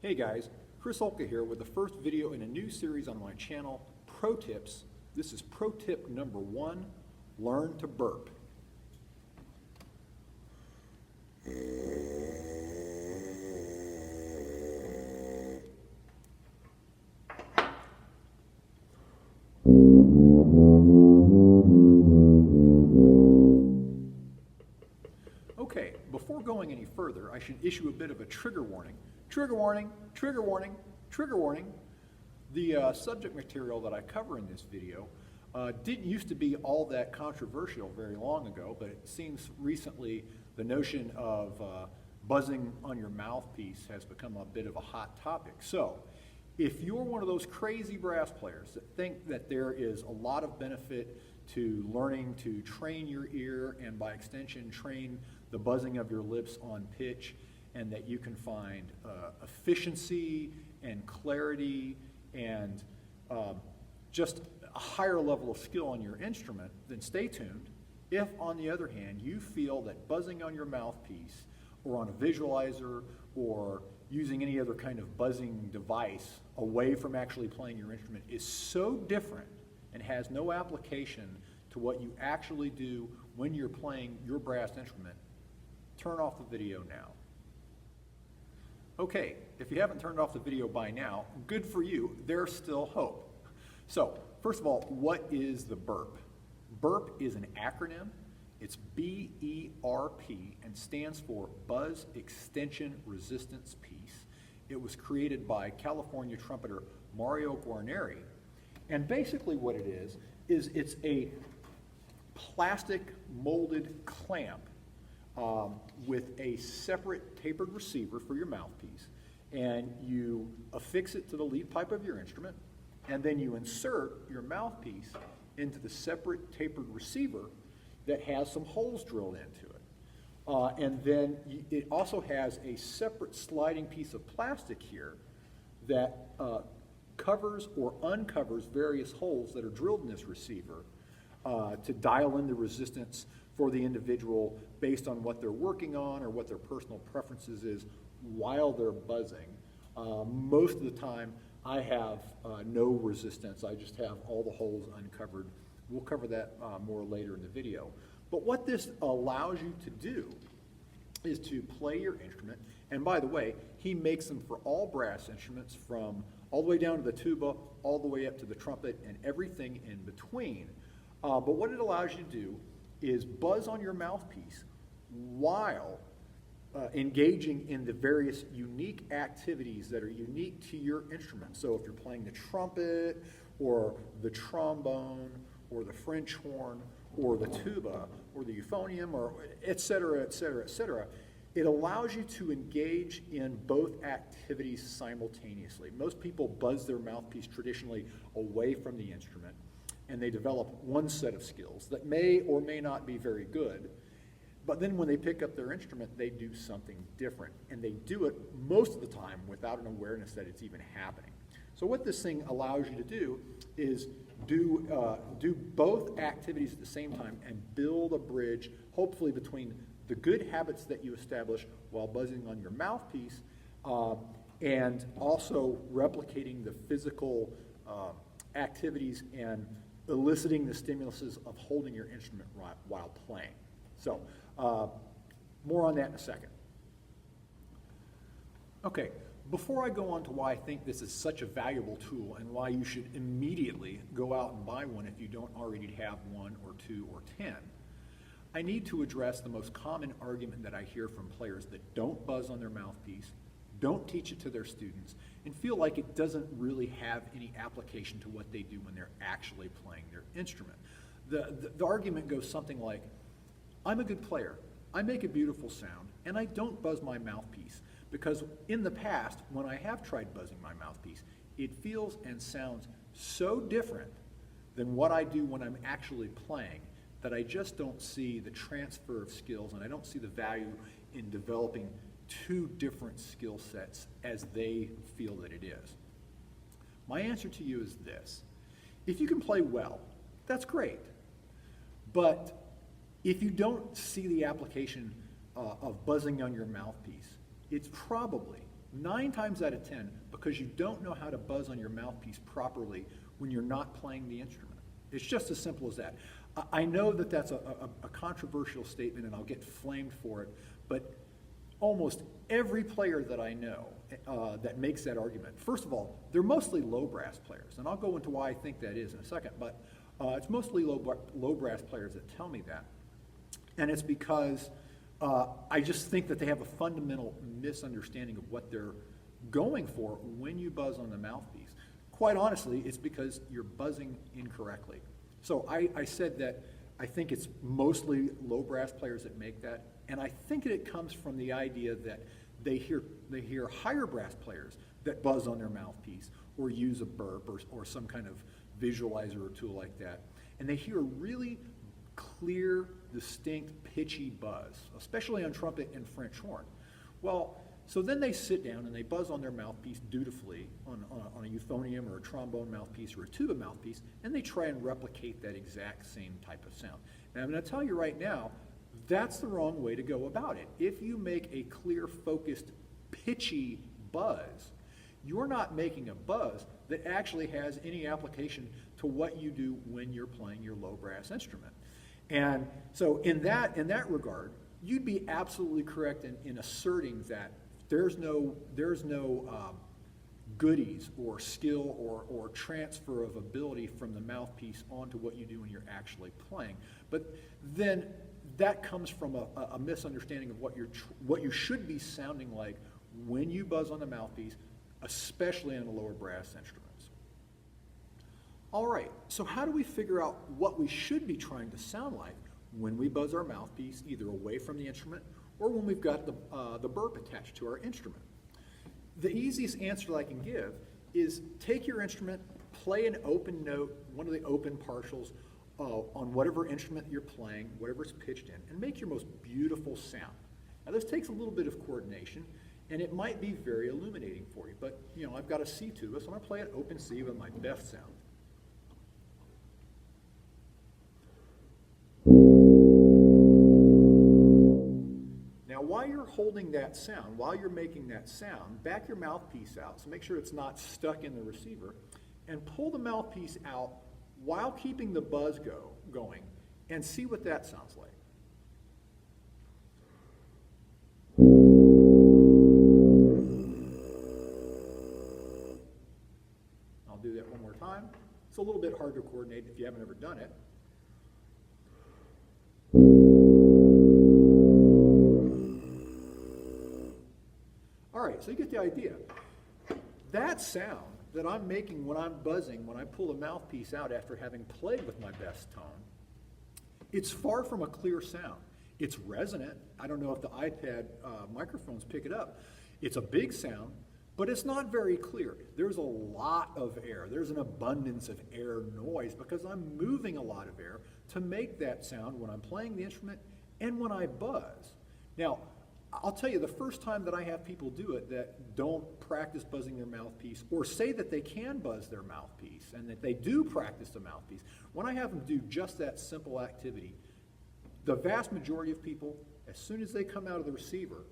Hey guys, Olka here with the first video in a new series on my channel, Pro Tips. This is pro tip number 1, learn to burp. Okay, before going any further, I should issue a bit of a trigger warning. Trigger warning, trigger warning, trigger warning. The subject material that I cover in this video didn't used to be all that controversial very long ago, but it seems recently the notion of buzzing on your mouthpiece has become a bit of a hot topic. So, if you're one of those crazy brass players that think that there is a lot of benefit to learning to train your ear and by extension train the buzzing of your lips on pitch, and that you can find efficiency and clarity and just a higher level of skill on your instrument, then stay tuned. If, on the other hand, you feel that buzzing on your mouthpiece or on a visualizer or using any other kind of buzzing device away from actually playing your instrument is so different and has no application to what you actually do when you're playing your brass instrument, turn off the video now. Okay, if you haven't turned off the video by now, good for you, there's still hope. So, first of all, what is the B.E.R.P? B.E.R.P is an acronym. It's B.E.R.P and stands for Buzz Extension Resistance Piece. It was created by California trumpeter Mario Guarneri. And basically what it is it's a plastic molded clamp with a separate tapered receiver for your mouthpiece, and you affix it to the lead pipe of your instrument, and then you insert your mouthpiece into the separate tapered receiver that has some holes drilled into it. And then it also has a separate sliding piece of plastic here that covers or uncovers various holes that are drilled in this receiver to dial in the resistance for the individual based on what they're working on or what their personal preferences is while they're buzzing. Most of the time I have no resistance, I just have all the holes uncovered. We'll cover that more later in the video. But what this allows you to do is to play your instrument, and by the way, he makes them for all brass instruments from all the way down to the tuba, all the way up to the trumpet, and everything in between. But what it allows you to do is buzz on your mouthpiece while engaging in the various unique activities that are unique to your instrument. So if you're playing the trumpet or the trombone or the French horn or the tuba or the euphonium or et cetera, et cetera, et cetera, it allows you to engage in both activities simultaneously. Most people buzz their mouthpiece traditionally away from the instrument, and they develop one set of skills that may or may not be very good, but then when they pick up their instrument, they do something different, and they do it most of the time without an awareness that it's even happening. So what this thing allows you to do is do both activities at the same time and build a bridge, hopefully between the good habits that you establish while buzzing on your mouthpiece and also replicating the physical activities and eliciting the stimuluses of holding your instrument while playing. So, more on that in a second. Okay, before I go on to why I think this is such a valuable tool and why you should immediately go out and buy one if you don't already have 1 or 2 or 10, I need to address the most common argument that I hear from players that don't buzz on their mouthpiece, don't teach it to their students, and feel like it doesn't really have any application to what they do when they're actually playing their instrument. The argument goes something like, I'm a good player, I make a beautiful sound, and I don't buzz my mouthpiece because in the past, when I have tried buzzing my mouthpiece, it feels and sounds so different than what I do when I'm actually playing that I just don't see the transfer of skills, and I don't see the value in developing two different skill sets as they feel that it is. My answer to you is this. If you can play well, that's great. But if you don't see the application of buzzing on your mouthpiece, it's probably 9 times out of 10 because you don't know how to buzz on your mouthpiece properly when you're not playing the instrument. It's just as simple as that. I know that that's a controversial statement and I'll get flamed for it, but almost every player that I know that makes that argument, first of all, they're mostly low brass players, and I'll go into why I think that is in a second, but it's mostly low brass players that tell me that. And it's because I just think that they have a fundamental misunderstanding of what they're going for when you buzz on the mouthpiece. Quite honestly, it's because you're buzzing incorrectly. So I said that I think it's mostly low brass players that make that, and I think that it comes from the idea that they hear higher brass players that buzz on their mouthpiece or use a burp or some kind of visualizer or tool like that, and they hear a really clear, distinct, pitchy buzz, especially on trumpet and French horn. Well, so then they sit down and they buzz on their mouthpiece dutifully on a euphonium or a trombone mouthpiece or a tuba mouthpiece, and they try and replicate that exact same type of sound. And I'm going to tell you right now, that's the wrong way to go about it. If you make a clear, focused, pitchy buzz, you're not making a buzz that actually has any application to what you do when you're playing your low brass instrument. And so in that regard, you'd be absolutely correct in asserting that there's no goodies or skill or transfer of ability from the mouthpiece onto what you do when you're actually playing. But then that comes from a misunderstanding of what you should be sounding like when you buzz on the mouthpiece, especially on the lower brass instruments. All right, so how do we figure out what we should be trying to sound like when we buzz our mouthpiece, either away from the instrument or when we've got the burp attached to our instrument? The easiest answer that I can give is take your instrument, play an open note, one of the open partials on whatever instrument you're playing, whatever it's pitched in, and make your most beautiful sound. Now this takes a little bit of coordination, and it might be very illuminating for you, but you know, I've got a C tuba, so I'm gonna play an open C with my best sound. Now, while you're holding that sound, while you're making that sound, back your mouthpiece out, so make sure it's not stuck in the receiver, and pull the mouthpiece out while keeping the buzz going, and see what that sounds like. I'll do that one more time. It's a little bit hard to coordinate if you haven't ever done it. All right, so you get the idea. That sound that I'm making when I'm buzzing, when I pull the mouthpiece out after having played with my best tone, it's far from a clear sound. It's resonant. I don't know if the iPad microphones pick it up. It's a big sound, but it's not very clear. There's a lot of air. There's an abundance of air noise because I'm moving a lot of air to make that sound when I'm playing the instrument and when I buzz. Now, I'll tell you, the first time that I have people do it that don't practice buzzing their mouthpiece or say that they can buzz their mouthpiece and that they do practice the mouthpiece, when I have them do just that simple activity, the vast majority of people, as soon as they come out of the receiver,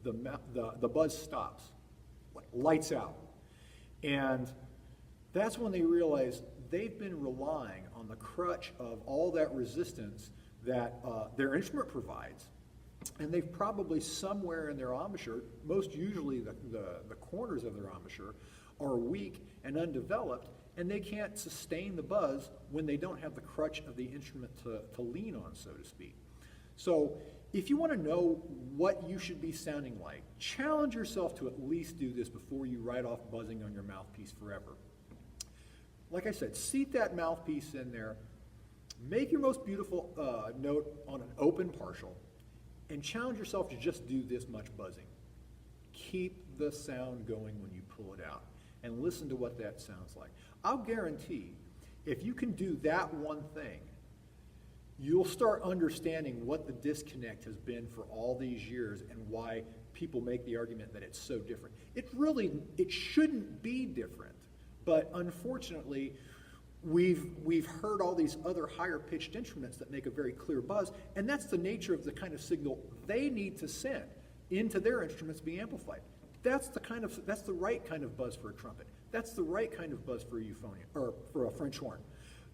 the buzz stops, lights out. And that's when they realize they've been relying on the crutch of all that resistance that their instrument provides. And they've probably somewhere in their embouchure, most usually the corners of their embouchure, are weak and undeveloped, and they can't sustain the buzz when they don't have the crutch of the instrument to lean on, so to speak. So if you want to know what you should be sounding like, challenge yourself to at least do this before you write off buzzing on your mouthpiece forever. Like I said, seat that mouthpiece in there, make your most beautiful note on an open partial, and challenge yourself to just do this much buzzing. Keep the sound going when you pull it out, and listen to what that sounds like. I'll guarantee, if you can do that one thing, you'll start understanding what the disconnect has been for all these years and why people make the argument that it's so different. It shouldn't be different, but unfortunately, we've heard all these other higher pitched instruments that make a very clear buzz, and that's the nature of the kind of signal they need to send into their instruments to be amplified. That's the right kind of buzz for a trumpet. That's the right kind of buzz for a euphonium, or for a French horn.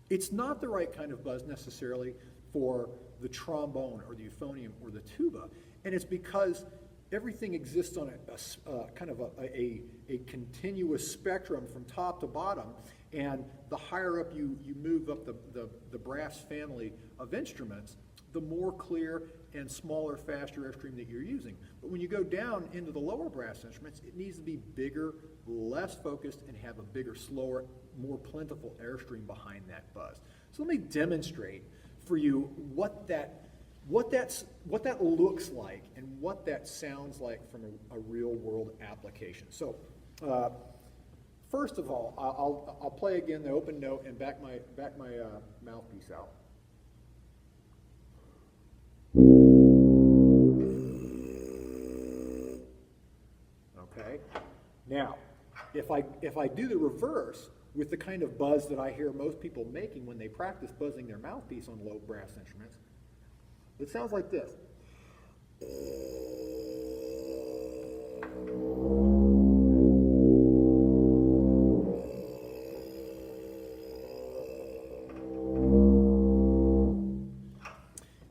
It's not the right kind of buzz necessarily for the trombone or the euphonium or the tuba, and it's because everything exists on a continuous spectrum from top to bottom, and the higher up you move up the brass family of instruments, the more clear and smaller, faster airstream that you're using. But when you go down into the lower brass instruments, it needs to be bigger, less focused, and have a bigger, slower, more plentiful airstream behind that buzz. So let me demonstrate for you what that looks like and what that sounds like from a real world application. So first of all, I'll play again the open note and back my mouthpiece out. Okay. Now, if I do the reverse with the kind of buzz that I hear most people making when they practice buzzing their mouthpiece on low brass instruments, it sounds like this.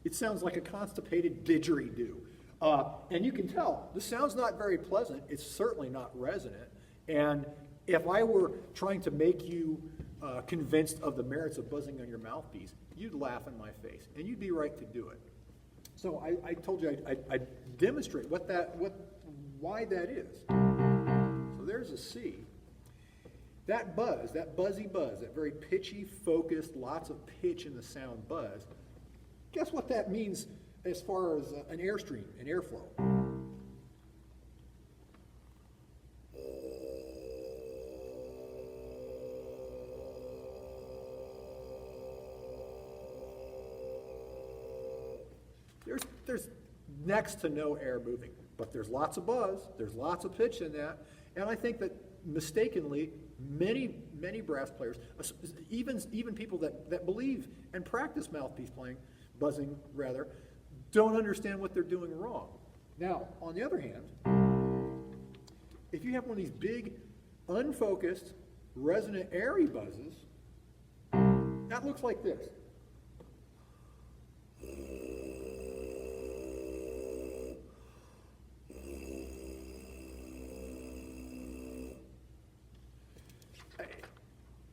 It sounds like a constipated didgeridoo. And you can tell, the sound's not very pleasant. It's certainly not resonant. And if I were trying to make you convinced of the merits of buzzing on your mouthpiece, you'd laugh in my face, and you'd be right to do it. So I told you I'd demonstrate why that is. So there's a C. That buzz, that buzzy buzz, that very pitchy, focused, lots of pitch in the sound buzz, guess what that means as far as an airstream, an airflow? There's next to no air moving, but there's lots of buzz, there's lots of pitch in that, and I think that mistakenly, many brass players, even people that believe and practice mouthpiece playing, buzzing rather, don't understand what they're doing wrong. Now, on the other hand, if you have one of these big, unfocused, resonant, airy buzzes, that looks like this.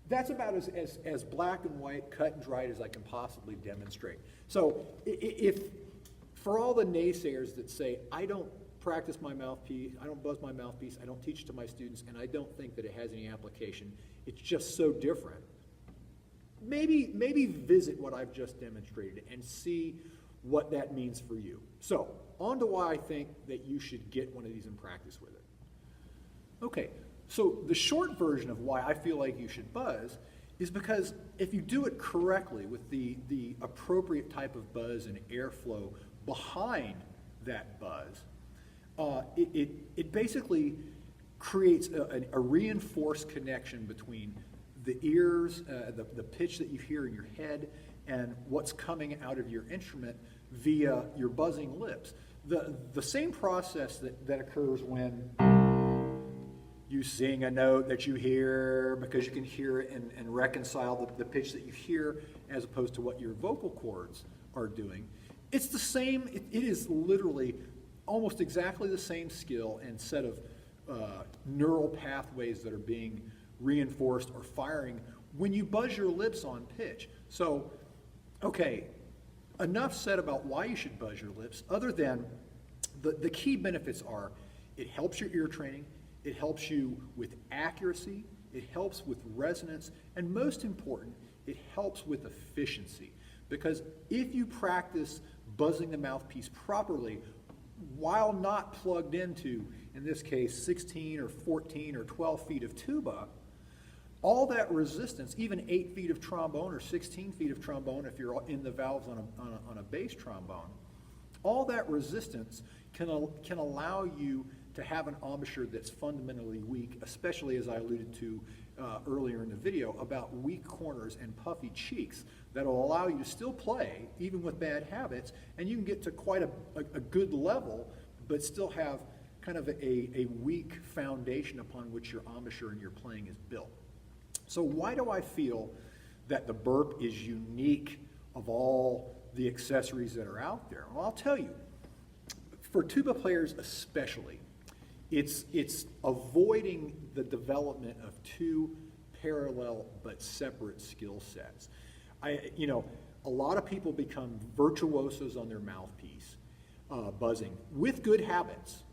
That's about as black and white, cut and dried as I can possibly demonstrate. So if, for all the naysayers that say, I don't practice my mouthpiece, I don't buzz my mouthpiece, I don't teach it to my students, and I don't think that it has any application, it's just so different, maybe visit what I've just demonstrated and see what that means for you. So, on to why I think that you should get one of these and practice with it. Okay. So the short version of why I feel like you should buzz is because if you do it correctly with the appropriate type of buzz and airflow behind that buzz, it basically creates a reinforced connection between the ears, the pitch that you hear in your head, and what's coming out of your instrument via your buzzing lips. The same process that occurs when you sing a note that you hear because you can hear it and reconcile the pitch that you hear as opposed to what your vocal cords are doing. It's the same, it is literally almost exactly the same skill and set of neural pathways that are being reinforced or firing when you buzz your lips on pitch. So, okay, enough said about why you should buzz your lips, other than the key benefits are it helps your ear training, it helps you with accuracy, it helps with resonance, and most important, it helps with efficiency. Because if you practice buzzing the mouthpiece properly while not plugged into, in this case, 16 or 14 or 12 feet of tuba, all that resistance, even 8 feet of trombone or 16 feet of trombone if you're in the valves on a bass trombone, all that resistance can allow you to have an embouchure that's fundamentally weak, especially as I alluded to earlier in the video about weak corners and puffy cheeks that'll allow you to still play, even with bad habits, and you can get to quite a good level, but still have kind of a weak foundation upon which your embouchure and your playing is built. So why do I feel that the B.E.R.P is unique of all the accessories that are out there? Well, I'll tell you, for tuba players especially, it's avoiding the development of two parallel but separate skill sets. A lot of people become virtuosos on their mouthpiece, buzzing, with good habits.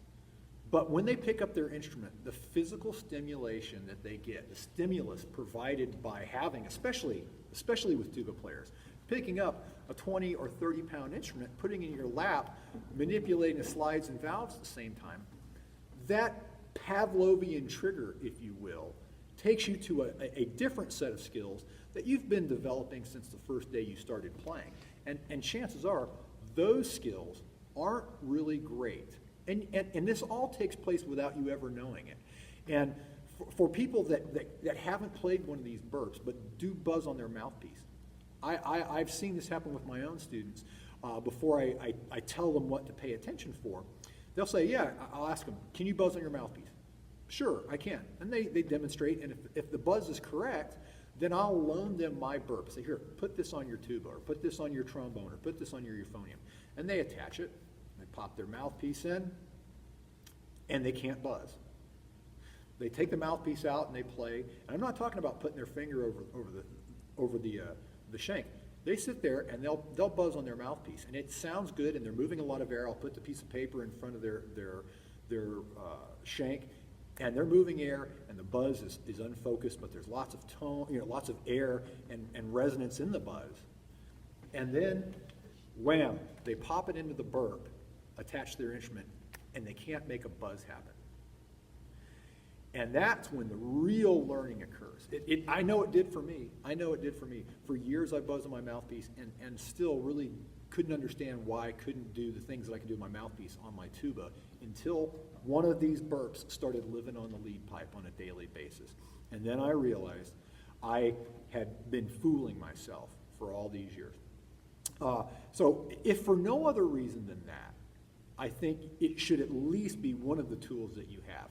But when they pick up their instrument, the physical stimulation that they get, the stimulus provided by having, especially with tuba players, picking up a 20 or 30 pound instrument, putting it in your lap, manipulating the slides and valves at the same time, that Pavlovian trigger, if you will, takes you to a different set of skills that you've been developing since the first day you started playing. And chances are, those skills aren't really great. And this all takes place without you ever knowing it. And for people that haven't played one of these B.E.R.Ps but do buzz on their mouthpiece, I've seen this happen with my own students. Before I tell them what to pay attention for, they'll say, yeah, I'll ask them, can you buzz on your mouthpiece? Sure, I can. And they demonstrate, and if the buzz is correct, then I'll loan them my B.E.R.P. Say, here, put this on your tuba, or put this on your trombone, or put this on your euphonium. And they attach it, they pop their mouthpiece in, and they can't buzz. They take the mouthpiece out and they play, and I'm not talking about putting their finger over the shank. They sit there and they'll buzz on their mouthpiece, and it sounds good, and they're moving a lot of air. I'll put the piece of paper in front of their shank, and they're moving air, and the buzz is unfocused, but there's lots of tone, lots of air and resonance in the buzz. And then, wham, they pop it into the B.E.R.P, attach their instrument, and they can't make a buzz happen. And that's when the real learning occurs. I know it did for me. I know it did for me. For years I buzzed on my mouthpiece and still really couldn't understand why I couldn't do the things that I could do with my mouthpiece on my tuba until one of these B.E.R.Ps started living on the lead pipe on a daily basis. And then I realized I had been fooling myself for all these years. So if for no other reason than that, I think it should at least be one of the tools that you have.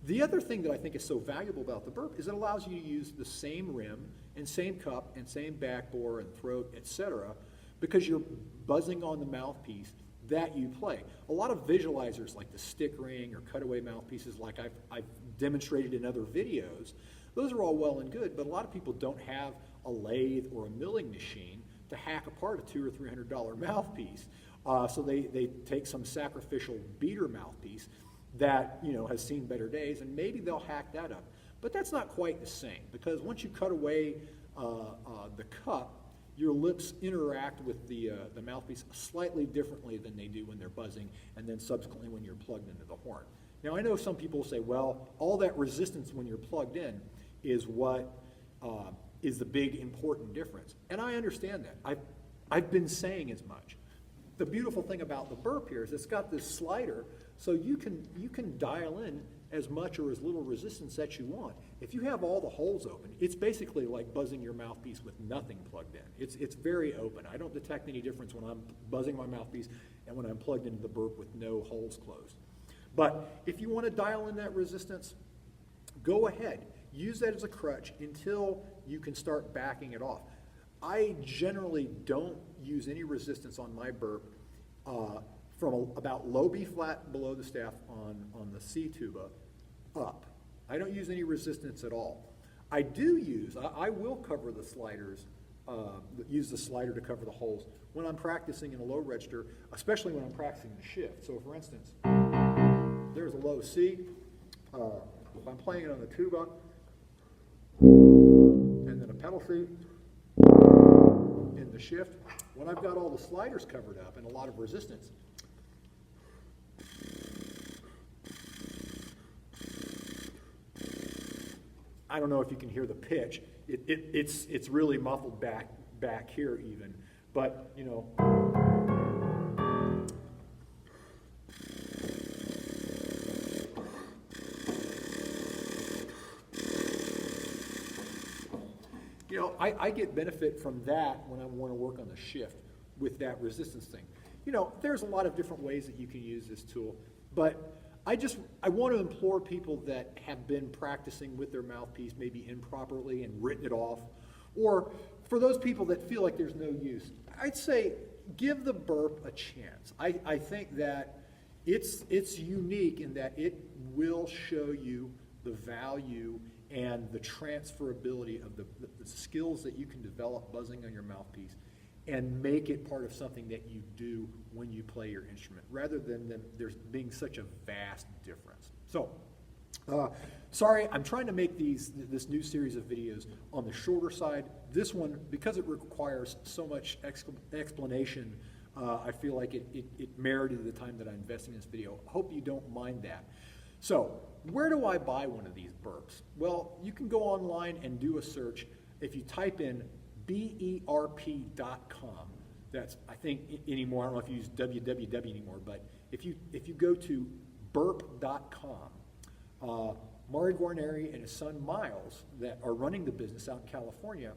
The other thing that I think is so valuable about the B.E.R.P is it allows you to use the same rim and same cup and same back bore and throat, etc., because you're buzzing on the mouthpiece that you play. A lot of visualizers like the stick ring or cutaway mouthpieces like I've demonstrated in other videos, those are all well and good, but a lot of people don't have a lathe or a milling machine to hack apart a $200 or $300 mouthpiece. So they take some sacrificial beater mouthpiece that has seen better days, and maybe they'll hack that up. But that's not quite the same, because once you cut away the cup, your lips interact with the mouthpiece slightly differently than they do when they're buzzing, and then subsequently when you're plugged into the horn. Now I know some people say, well, all that resistance when you're plugged in is what is the big important difference. And I understand that. I've been saying as much. The beautiful thing about the B.E.R.P here is it's got this slider, so you can dial in as much or as little resistance that you want. If you have all the holes open, it's basically like buzzing your mouthpiece with nothing plugged in. It's very open. I don't detect any difference when I'm buzzing my mouthpiece and when I'm plugged into the B.E.R.P with no holes closed. But if you want to dial in that resistance, go ahead. Use that as a crutch until you can start backing it off. I generally don't use any resistance on my B.E.R.P from about low B flat below the staff on the C tuba up. I don't use any resistance at all. I will cover the sliders, use the slider to cover the holes when I'm practicing in a low register, especially when I'm practicing the shift. So for instance, there's a low C. If I'm playing it on the tuba, and then a pedal C in the shift, when I've got all the sliders covered up and a lot of resistance, I don't know if you can hear the pitch. It's really muffled back here even, but I get benefit from that when I want to work on the shift with that resistance thing. There's a lot of different ways that you can use this tool, but I want to implore people that have been practicing with their mouthpiece, maybe improperly and written it off, or for those people that feel like there's no use, I'd say give the burp a chance. I think that it's unique in that it will show you the value and the transferability of the skills that you can develop buzzing on your mouthpiece and make it part of something that you do when you play your instrument, rather than there's being such a vast difference. So, sorry, I'm trying to make this new series of videos on the shorter side. This one, because it requires so much explanation, I feel like it merited the time that I'm investing in this video. Hope you don't mind that. So, where do I buy one of these burps? Well, you can go online and do a search. If you type in B.E.R.P.com, that's, I think anymore, I don't know if you use www anymore, but if you go to B.E.R.P.com, Mario Guarneri and his son Miles, that are running the business out in California,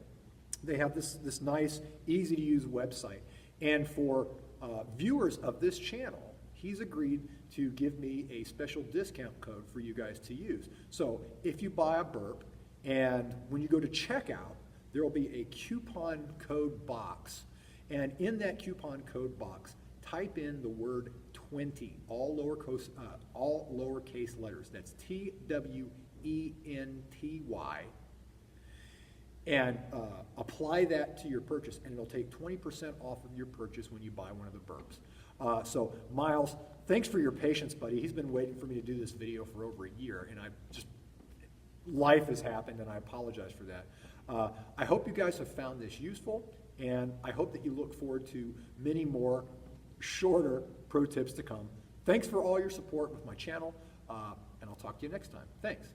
they have this nice, easy to use website. And for viewers of this channel, he's agreed to give me a special discount code for you guys to use. So if you buy a burp, and when you go to checkout, there will be a coupon code box. And in that coupon code box, type in the word 20, all lowercase letters. That's TWENTY. And apply that to your purchase, and it'll take 20% off of your purchase when you buy one of the burps. So Miles, thanks for your patience, buddy. He's been waiting for me to do this video for over a year, and life has happened, and I apologize for that. I hope you guys have found this useful, and I hope that you look forward to many more shorter pro tips to come. Thanks for all your support with my channel, and I'll talk to you next time. Thanks.